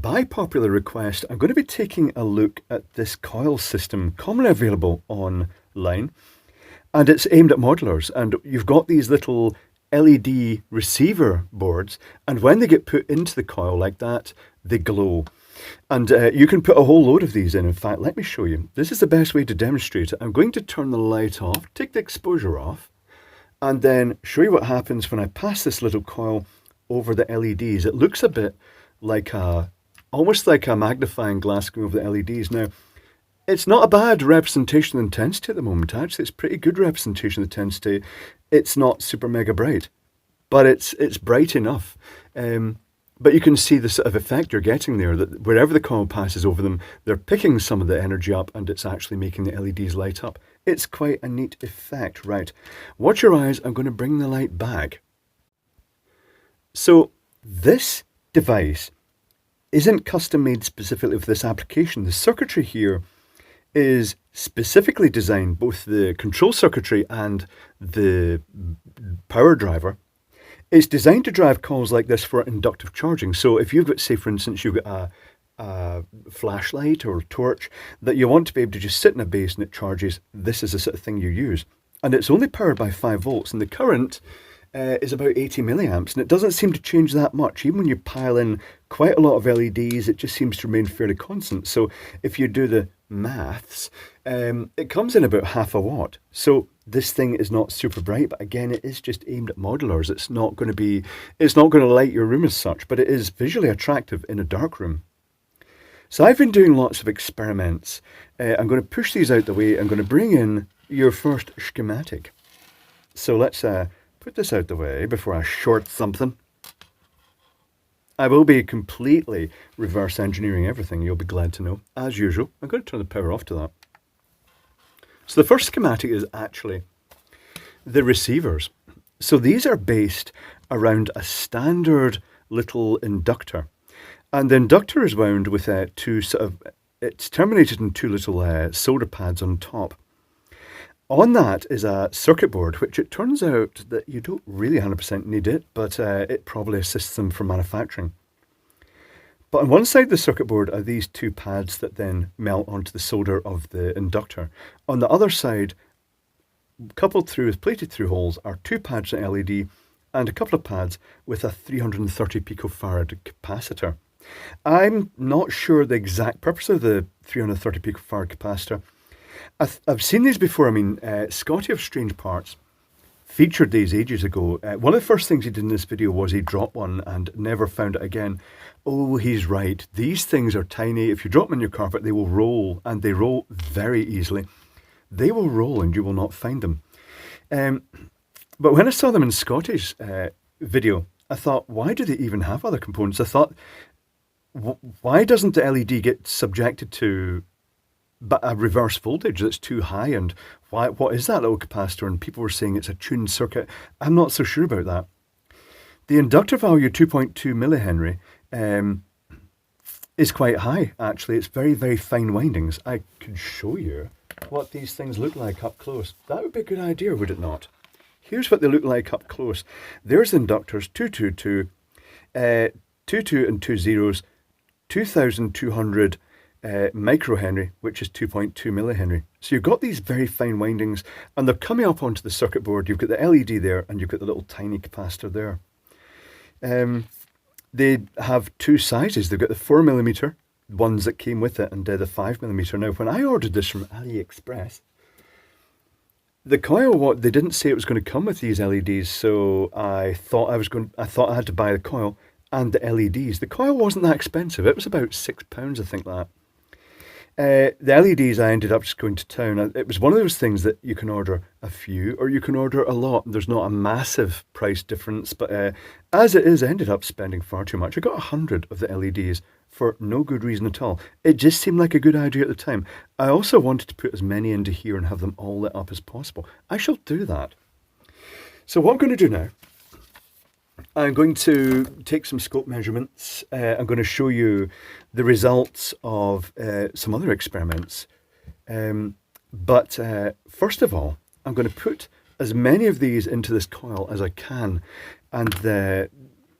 By popular request, I'm going to be taking a look at this coil system commonly available online, and it's aimed at modelers. And you've got these little LED receiver boards, and when they get put into the coil like that, they glow. And you can put a whole load of these in. In fact, let me show you. This is the best way to demonstrate it. I'm going to turn the light off, take the exposure off, and then show you what happens when I pass this little coil over the LEDs. It looks a bit like almost like a magnifying glass going over the LEDs. Now, it's not a bad representation of intensity at the moment. Actually, it's pretty good representation of intensity. It's not super mega bright, but it's bright enough. But you can see the sort of effect you're getting there, that wherever the coil passes over them, they're picking some of the energy up and it's actually making the LEDs light up. It's quite a neat effect. Right, watch your eyes. I'm going to bring the light back. So this device isn't custom made specifically for this application. The circuitry here is specifically designed, both the control circuitry and the power driver. It's designed to drive coils like this for inductive charging. So if you've got, say for instance, you've got a flashlight or a torch that you want to be able to just sit in a base and it charges, this is the sort of thing you use. And it's only powered by 5 volts, and the current is about 80 milliamps, and it doesn't seem to change that much. Even when you pile in quite a lot of LEDs, it just seems to remain fairly constant. So if you do the maths, it comes in about half a watt. So this thing is not super bright, but again, it is just aimed at modelers. It's not going to light your room as such, but it is visually attractive in a dark room. So I've been doing lots of experiments. I'm going to push these out the way. I'm going to bring in your first schematic. So let's put this out the way before I short something. I will be completely reverse engineering everything, you'll be glad to know, as usual. I'm going to turn the power off to that. So the first schematic is actually the receivers. So these are based around a standard little inductor. And the inductor is wound with it's terminated in 2 little solder pads on top. On that is a circuit board, which it turns out that you don't really 100% need it, but it probably assists them for manufacturing. But on one side of the circuit board are these 2 pads that then melt onto the solder of the inductor. On the other side, coupled through with plated through holes, are 2 pads in LED and a couple of pads with a 330 picofarad capacitor. I'm not sure the exact purpose of the 330 picofarad capacitor. I've seen these before. I mean, Scotty of Strange Parts featured these ages ago. One of the first things he did in this video was he dropped one and never found it again. Oh, he's right. These things are tiny. If you drop them in your carpet, they will roll, and they roll very easily. They will roll and you will not find them. But when I saw them in Scotty's video, I thought, why do they even have other components? I thought, why doesn't the LED get subjected to a reverse voltage that's too high, and what is that little capacitor? And people were saying it's a tuned circuit. I'm not so sure about that. The inductor value, 2.2 millihenry, is quite high, actually. It's very, very fine windings. I could show you what these things look like up close. That would be a good idea, would it not? Here's what they look like up close. There's the inductors, 222, 22 and 2 zeros, 2,200 microhenry, which is 2.2 millihenry. So you've got these very fine windings, and they're coming up onto the circuit board. You've got the LED there, and you've got the little tiny capacitor there. They have 2 sizes. They've got the 4mm ones that came with it, and the 5mm. Now, when I ordered this from AliExpress, the coil, they didn't say it was going to come with these LEDs, so I thought I had to buy the coil and the LEDs. The coil wasn't that expensive. It was about £6, I think that. The LEDs, I ended up just going to town. It was one of those things that you can order a few or you can order a lot. There's not a massive price difference, but as it is, I ended up spending far too much. I got 100 of the LEDs for no good reason at all. It just seemed like a good idea at the time. I also wanted to put as many into here and have them all lit up as possible. I shall do that. So what I'm going to do now, I'm going to take some scope measurements. I'm going to show you the results of some other experiments. But first of all, I'm going to put as many of these into this coil as I can and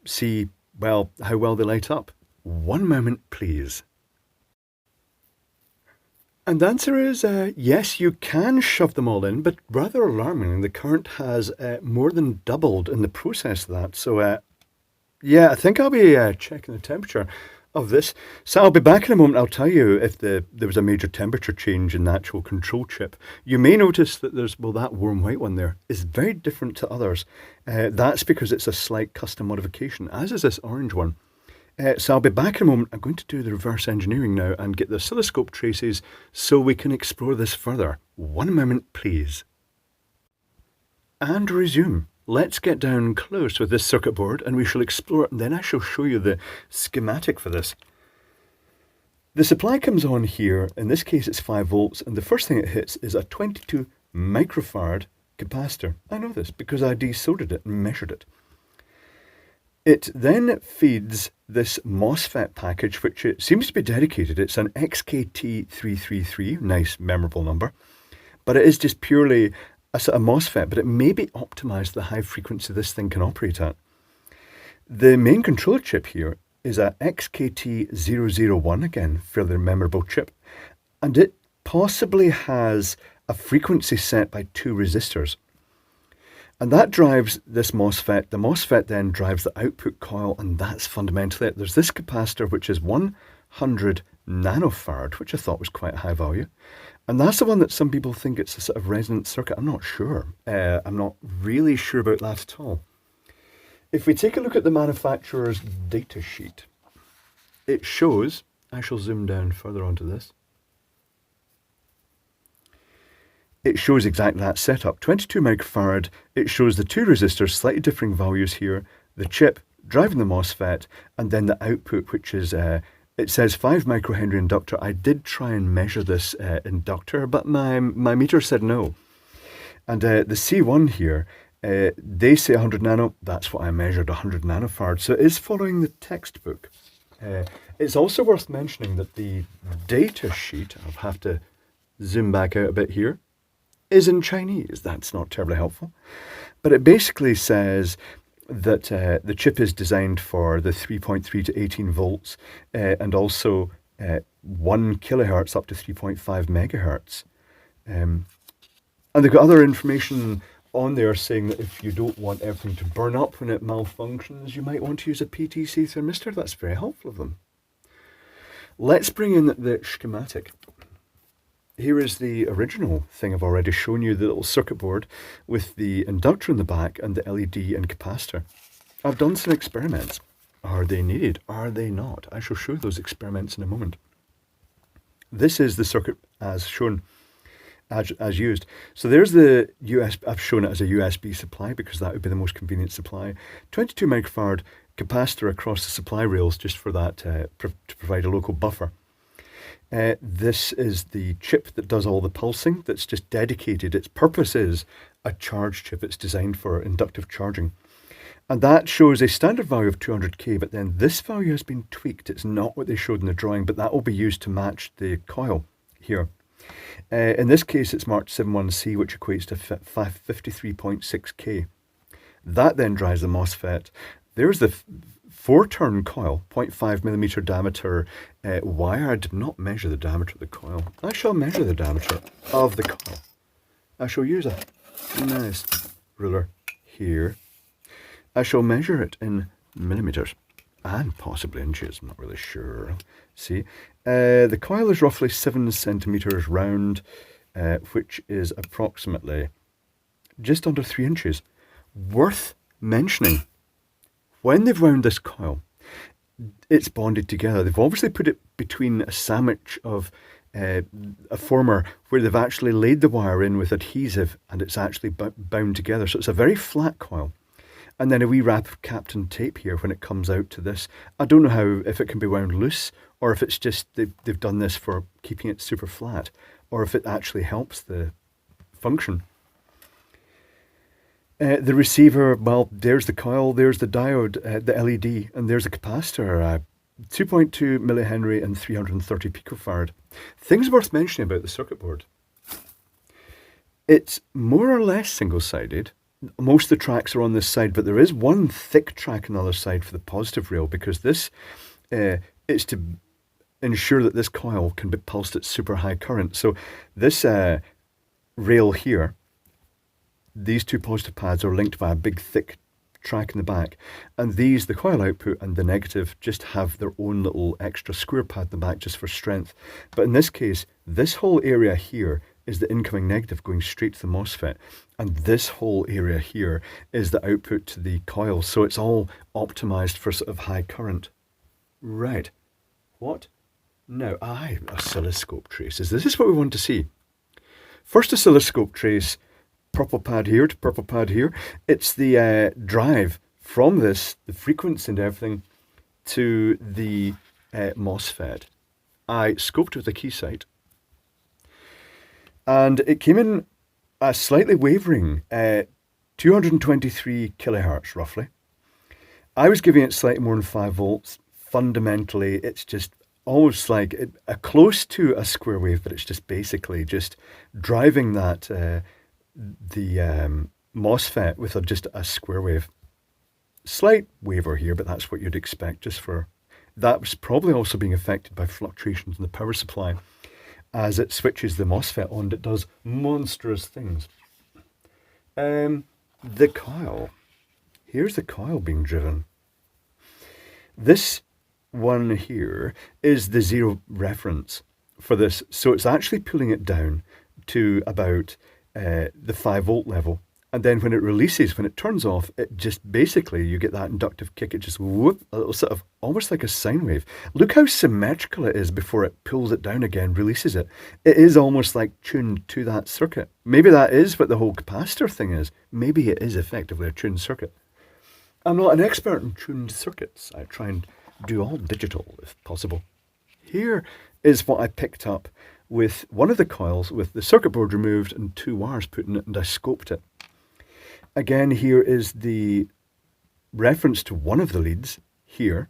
see, well, how well they light up. One moment, please. And the answer is yes, you can shove them all in, but rather alarmingly, the current has more than doubled in the process of that. So, yeah, I think I'll be checking the temperature of this. So I'll be back in a moment. I'll tell you if there was a major temperature change in the actual control chip. You may notice that that warm white one there is very different to others. That's because it's a slight custom modification, as is this orange one. So I'll be back in a moment. I'm going to do the reverse engineering now and get the oscilloscope traces so we can explore this further. One moment, please. And resume. Let's get down close with this circuit board and we shall explore it, and then I shall show you the schematic for this. The supply comes on here. In this case it's 5 volts, and the first thing it hits is a 22 microfarad capacitor. I know this because I desoldered it and measured it. It then feeds this MOSFET package, which it seems to be dedicated. It's an XKT333, nice memorable number, but it is just purely a sort of MOSFET, but it may be optimized the high frequency this thing can operate at. The main controller chip here is a XKT001, again, fairly memorable chip, and it possibly has a frequency set by 2 resistors. And that drives this MOSFET. The MOSFET then drives the output coil, and that's fundamentally it. There's this capacitor, which is 100 nanofarad, which I thought was quite a high value. And that's the one that some people think it's a sort of resonant circuit. I'm not sure. I'm not really sure about that at all. If we take a look at the manufacturer's data sheet, it shows, I shall zoom down further onto this. It shows exactly that setup, 22 microfarad. It shows the 2 resistors, slightly differing values here, the chip driving the MOSFET, and then the output, which is, it says 5 microhenry inductor. I did try and measure this inductor, but my meter said no. And the C1 here, they say 100 nano. That's what I measured, 100 nanofarad. So it is following the textbook. It's also worth mentioning that the data sheet, I'll have to zoom back out a bit here, is in Chinese. That's not terribly helpful. But it basically says that the chip is designed for the 3.3 to 18 volts and also 1 kilohertz up to 3.5 megahertz. And they've got other information on there saying that if you don't want everything to burn up when it malfunctions, you might want to use a PTC thermistor. That's very helpful of them. Let's bring in the schematic. Here is the original thing I've already shown you, the little circuit board with the inductor in the back and the LED and capacitor. I've done some experiments. Are they needed? Are they not? I shall show those experiments in a moment. This is the circuit as shown, as used. So there's the USB. I've shown it as a USB supply because that would be the most convenient supply. 22 microfarad capacitor across the supply rails just for that to provide a local buffer. This is the chip that does all the pulsing, that's just dedicated. Its purpose is a charge chip. It's designed for inductive charging. And that shows a standard value of 200k, but then this value has been tweaked. It's not what they showed in the drawing, but that will be used to match the coil here. In this case, it's marked 71C, which equates to 53.6k. That then drives the MOSFET. There's the 4-turn coil, 0.5 millimeter diameter wire. I did not measure the diameter of the coil. I shall measure the diameter of the coil. I shall use a nice ruler here. I shall measure it in millimeters and possibly inches. I'm not really sure. See, the coil is roughly 7 centimeters round, which is approximately just under 3 inches. Worth mentioning, when they've wound this coil, it's bonded together. They've obviously put it between a sandwich of a former where they've actually laid the wire in with adhesive and it's actually bound together. So it's a very flat coil. And then a wee wrap of Captain tape here when it comes out to this. I don't know if it can be wound loose or if it's just they've done this for keeping it super flat or if it actually helps the function. The receiver, well, there's the coil, there's the diode, the LED, and there's a capacitor, 2.2 millihenry and 330 picofarad. Things worth mentioning about the circuit board. It's more or less single-sided. Most of the tracks are on this side, but there is one thick track on the other side for the positive rail because this it's to ensure that this coil can be pulsed at super high current. So this rail here, these two positive pads are linked by a big thick track in the back, and these, the coil output and the negative, just have their own little extra square pad in the back just for strength. But in this case, this whole area here is the incoming negative going straight to the MOSFET, and this whole area here is the output to the coil, so it's all optimized for sort of high current. Right. What? Now, oscilloscope traces. This is what we want to see. First oscilloscope trace, purple pad here to purple pad here. It's the drive from this, the frequency and everything, to the MOSFET. I scoped with the Keysight, and it came in a slightly wavering 223 kilohertz roughly. I was giving it slightly more than 5 volts. Fundamentally, it's just almost like a close to a square wave, but it's just basically just driving that the MOSFET with just a square wave. Slight waver here, but that's what you'd expect just for... That was probably also being affected by fluctuations in the power supply. As it switches the MOSFET on, it does monstrous things. The coil. Here's the coil being driven. This one here is the zero reference for this, so it's actually pulling it down to about the 5 volt level, and then when it releases, when it turns off, it just basically, you get that inductive kick. It just whoop, a little sort of almost like a sine wave. Look how symmetrical it is before it pulls it down again, releases it. It is almost like tuned to that circuit. Maybe that is what the whole capacitor thing is. Maybe it is effectively a tuned circuit. I'm not an expert in tuned circuits. I try and do all digital if possible. Here is what I picked up with one of the coils with the circuit board removed and 2 wires put in it, and I scoped it. Again, here is the reference to one of the leads here.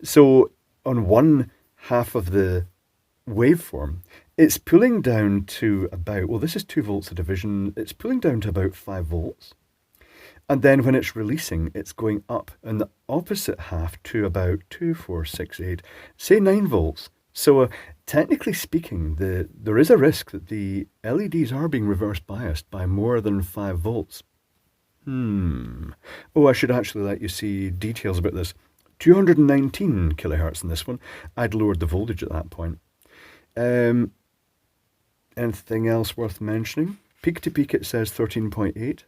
So on one half of the waveform, it's pulling down to about, well, this is 2 volts a division, it's pulling down to about 5 volts. And then when it's releasing, it's going up in the opposite half to about 2, 4, 6, 8, say 9 volts. So technically speaking, there is a risk that the LEDs are being reverse biased by more than 5 volts. Oh, I should actually let you see details about this. 219 kilohertz in this one. I'd lowered the voltage at that point. Anything else worth mentioning? Peak to peak it says 13.8.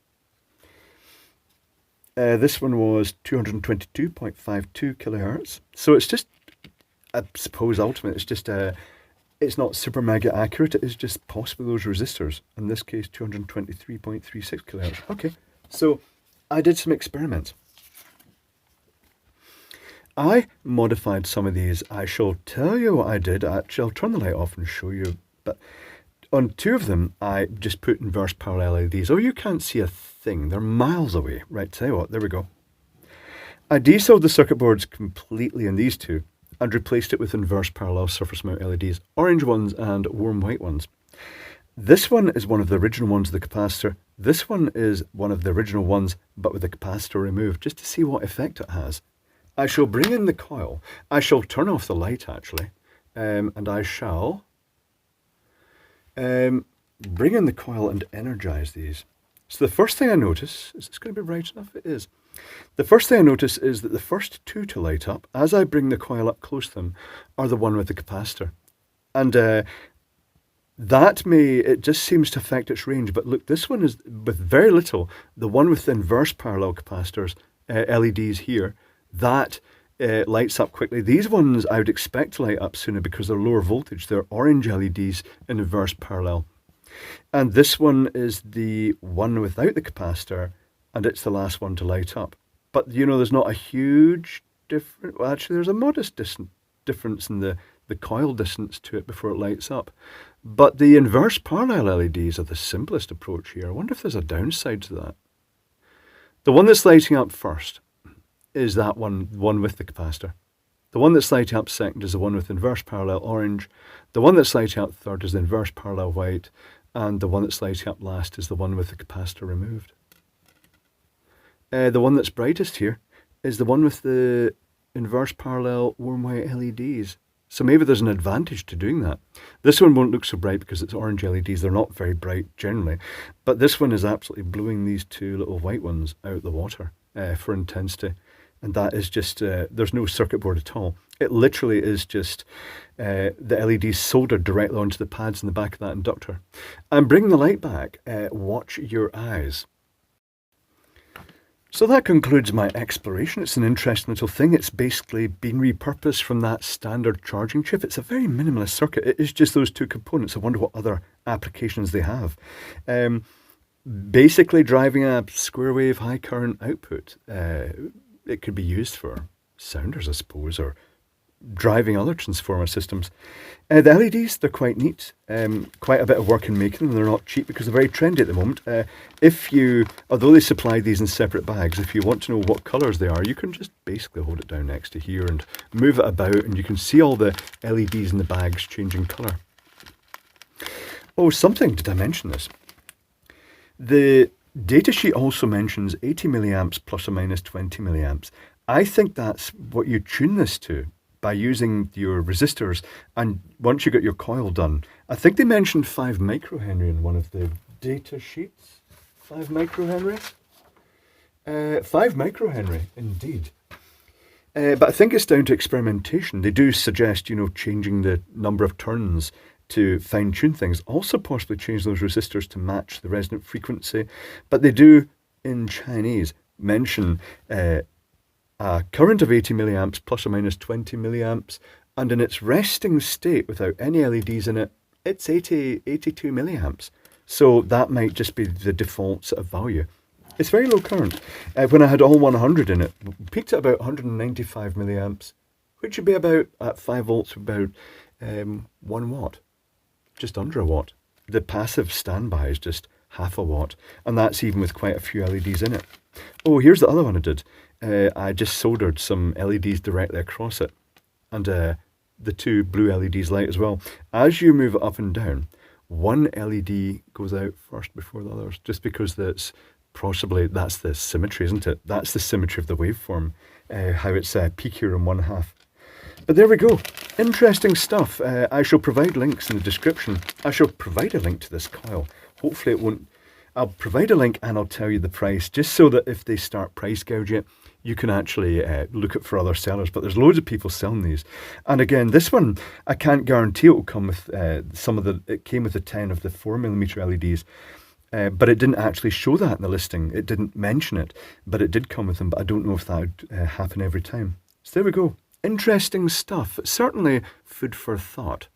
This one was 222.52 kilohertz. So it's just, I suppose ultimately it's just it's not super mega accurate. It is just possibly those resistors. In this case, 223.36 kilohertz. Okay, so I did some experiments. I modified some of these. I shall tell you what I did. Actually, I'll turn the light off and show you. But on 2 of them, I just put inverse parallel LEDs. Oh, you can't see a thing. They're miles away. Right, tell you what, there we go. I desold the circuit boards completely in these 2 and replaced it with inverse parallel surface mount LEDs, orange ones and warm white ones. This one is one of the original ones with the capacitor. This one is one of the original ones, but with the capacitor removed, just to see what effect it has. I shall bring in the coil. I shall turn off the light, actually, and I shall bring in the coil and energize these. So the first thing I notice, is this going to be bright enough? It is. The first thing I notice is that the first 2 to light up, as I bring the coil up close to them, are the one with the capacitor. And it just seems to affect its range. But look, this one is with very little. The one with the inverse parallel capacitors, LEDs here, that lights up quickly. These ones I would expect to light up sooner because they're lower voltage. They're orange LEDs in inverse parallel. And this one is the one without the capacitor, and it's the last one to light up. But, you know, there's not a huge difference. Well, actually, there's a modest difference in the coil distance to it before it lights up. But the inverse parallel LEDs are the simplest approach here. I wonder if there's a downside to that. The one that's lighting up first is that one with the capacitor. The one that's lighting up second is the one with inverse parallel orange. The one that's lighting up third is the inverse parallel white. And the one that's lighting up last is the one with the capacitor removed. The one that's brightest here is the one with the inverse parallel warm white LEDs. So maybe there's an advantage to doing that. This one won't look so bright because it's orange LEDs. They're not very bright generally. But this one is absolutely blowing these two little white ones out the water for intensity. And that is just, there's no circuit board at all. It literally is just the LEDs soldered directly onto the pads in the back of that inductor. I'm bringing the light back. Watch your eyes. So that concludes my exploration. It's an interesting little thing. It's basically been repurposed from that standard charging chip. It's a very minimalist circuit. It is just those two components. I wonder what other applications they have. Basically driving a square wave high current output. It could be used for sounders, I suppose, or driving other transformer systems. The LEDs, they're quite neat. Quite a bit of work in making them. They're not cheap because they're very trendy at the moment. Although they supply these in separate bags, if you want to know what colours they are, you can just basically hold it down next to here and move it about, and you can see all the LEDs in the bags changing colour. Oh, did I mention this? The datasheet also mentions 80 milliamps plus or minus 20 milliamps. I think that's what you tune this to by using your resistors, and once you get your coil done. I think they mentioned 5 microhenry in one of the data sheets. 5 microhenry? 5 microhenry, indeed. But I think it's down to experimentation. They do suggest, changing the number of turns to fine-tune things. Also possibly change those resistors to match the resonant frequency. But they do, in Chinese, mention a current of 80 milliamps plus or minus 20 milliamps, and in its resting state without any LEDs in it, it's 82 milliamps. So that might just be the default sort of value. It's very low current. When I had all 100 in it, peaked at about 195 milliamps, which would be about, at 5 volts, about 1 watt, just under a watt. The passive standby is just half a watt, and that's even with quite a few LEDs in it. Oh, here's the other one I did. I just soldered some LEDs directly across it, and the two blue LEDs light as well. As you move it up and down, one LED goes out first before the others, just because that's the symmetry, isn't it? That's the symmetry of the waveform, how it's peakier in one half. But there we go. Interesting stuff. I shall provide links in the description. I shall provide a link to this coil. Hopefully it won't. I'll provide a link and I'll tell you the price, just so that if they start price gouging it, you can actually look it for other sellers. But there's loads of people selling these. And again, this one, I can't guarantee it will come with it came with a 10 of the 4mm LEDs. But it didn't actually show that in the listing. It didn't mention it, but it did come with them. But I don't know if that would happen every time. So there we go. Interesting stuff. Certainly food for thought.